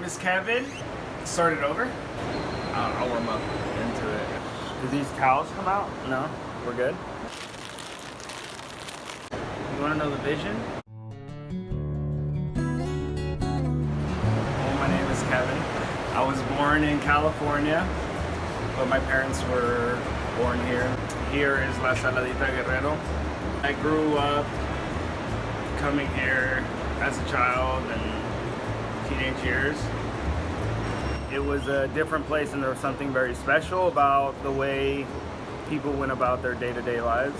is Kevin. Start it over. I'll warm up into it. Do these towels come out? No? We're good? You want to know the vision? Well, my name is Kevin. I was born in California, but my parents were born here. Here is La Saladita, Guerrero. I grew up coming here as a child and teenage years. It was a different place, and there was something very special about the way people went about their day-to-day lives.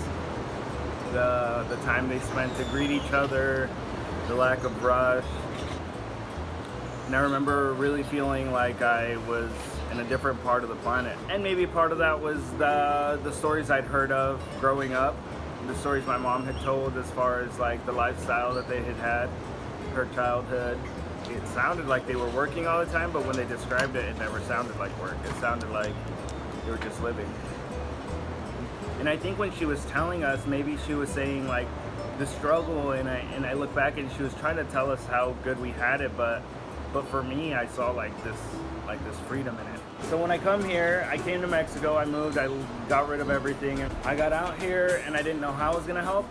The time they spent to greet each other, the lack of rush. And I remember really feeling like I was in a different part of the planet. And maybe part of that was the stories I'd heard of growing up, the stories my mom had told as far as like the lifestyle that they had, her childhood. It sounded like they were working all the time, but when they described it, it never sounded like work. It sounded like they were just living. And I think when she was telling us, maybe she was saying like the struggle, and I look back and she was trying to tell us how good we had it, but for me, I saw like this freedom in it. So when I come here, I came to Mexico, I moved, I got rid of everything, and I got out here and I didn't know how I was gonna help.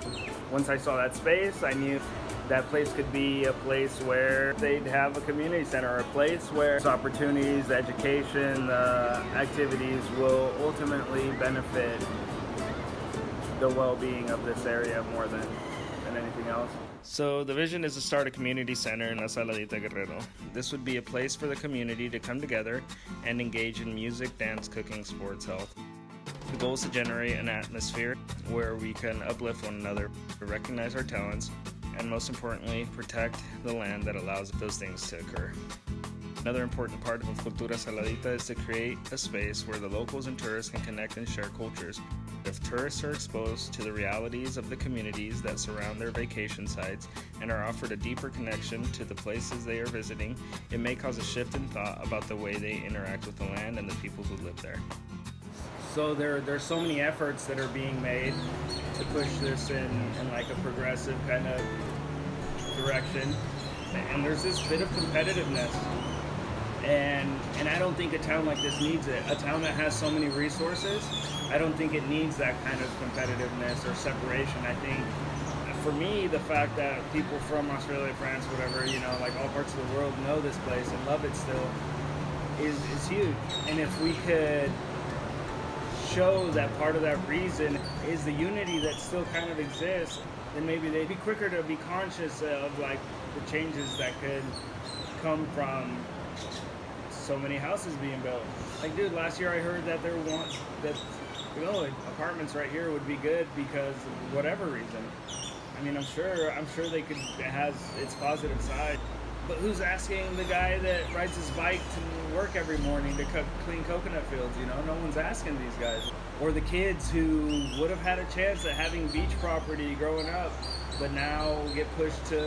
Once I saw that space, I knew that place could be a place where they'd have a community center, a place where opportunities, education, activities will ultimately benefit the well-being of this area more than anything else. So the vision is to start a community center in La Saladita, Guerrero. This would be a place for the community to come together and engage in music, dance, cooking, sports, health. The goal is to generate an atmosphere where we can uplift one another, recognize our talents, and most importantly, protect the land that allows those things to occur. Another important part of Cultura Saladita is to create a space where the locals and tourists can connect and share cultures. If tourists are exposed to the realities of the communities that surround their vacation sites and are offered a deeper connection to the places they are visiting, it may cause a shift in thought about the way they interact with the land and the people who live there. So there's so many efforts that are being made to push this in like a progressive kind of direction, and there's this bit of competitiveness, and I don't think a town like this needs it. A town that has so many resources, I don't think it needs that kind of competitiveness or separation. I think for me, the fact that people from Australia, France, whatever, you know, like all parts of the world know this place and love it still is huge. And if we could show that part of that reason is the unity that still kind of exists, then maybe they'd be quicker to be conscious of like the changes that could come from so many houses being built. Like, dude, last year I heard that apartments right here would be good because of whatever reason. I mean, I'm sure they could, it has its positive side. But who's asking the guy that rides his bike to work every morning to clean coconut fields, you know? No one's asking these guys. Or the kids who would have had a chance at having beach property growing up, but now get pushed to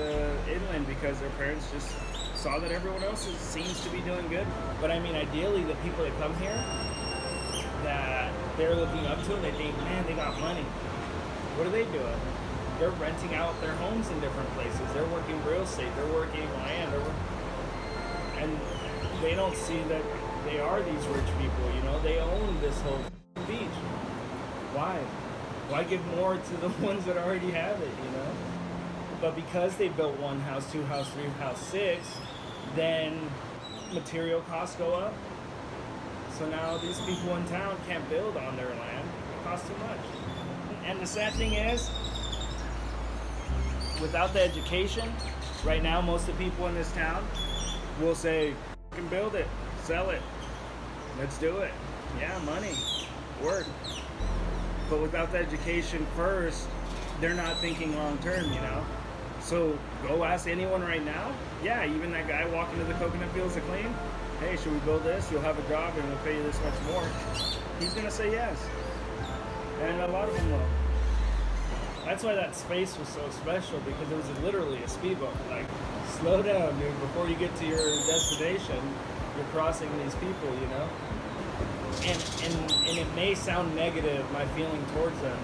inland because their parents just saw that everyone else seems to be doing good. But I mean, ideally, the people that come here, that they're looking up to and they think, man, they got money. What are they doing? They're renting out their homes in different places. They're working real estate. They're working land. And they don't see that they are these rich people, you know? They own this whole beach. Why? Why give more to the ones that already have it, you know? But because they built one house, two house, three house, six, then material costs go up. So now these people in town can't build on their land. It costs too much. And the sad thing is, without the education, right now most of the people in this town will say, "You can build it, sell it, let's do it. Yeah, money, work." But without the education first, they're not thinking long term, you know? So go ask anyone right now. Yeah, even that guy walking to the coconut fields to clean. Hey, should we build this? You'll have a job and we'll pay you this much more. He's gonna say yes. And a lot of them will. That's why that space was so special, because it was literally a speed bump. Like, slow down, dude, before you get to your destination, you're crossing these people, you know? And it may sound negative, my feeling towards them,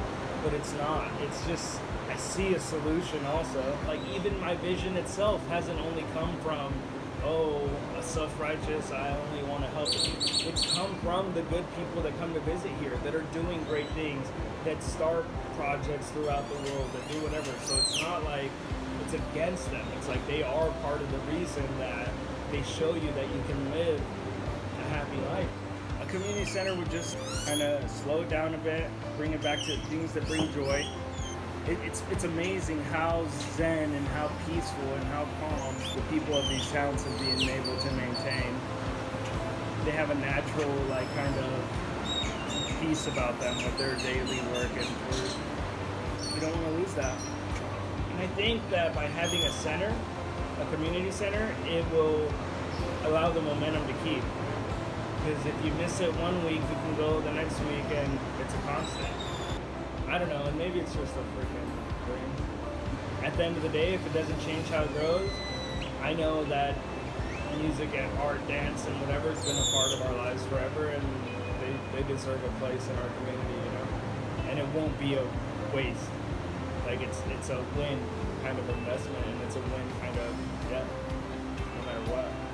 but it's not. It's just, I see a solution also. Like, even my vision itself hasn't only come from oh, a self-righteous, I only want to help you. It's come from the good people that come to visit here, that are doing great things, that start projects throughout the world, that do whatever. So it's not like it's against them. It's like they are part of the reason that they show you that you can live a happy life. A community center would just kind of slow it down a bit, bring it back to things that bring joy. It's amazing how zen and how peaceful and how calm the people of these towns have been able to maintain. They have a natural, like, kind of peace about them with their daily work, and we don't want to lose that. And I think that by having a center, a community center, it will allow the momentum to keep. Because if you miss it one week, you can go the next week, and it's a constant. I don't know, and maybe it's just a freaking dream. At the end of the day, if it doesn't change how it grows, I know that music and art, dance, and whatever has been a part of our lives forever, and they deserve a place in our community, you know? And it won't be a waste. Like, it's a win kind of investment, and it's a win kind of, yeah, no matter what.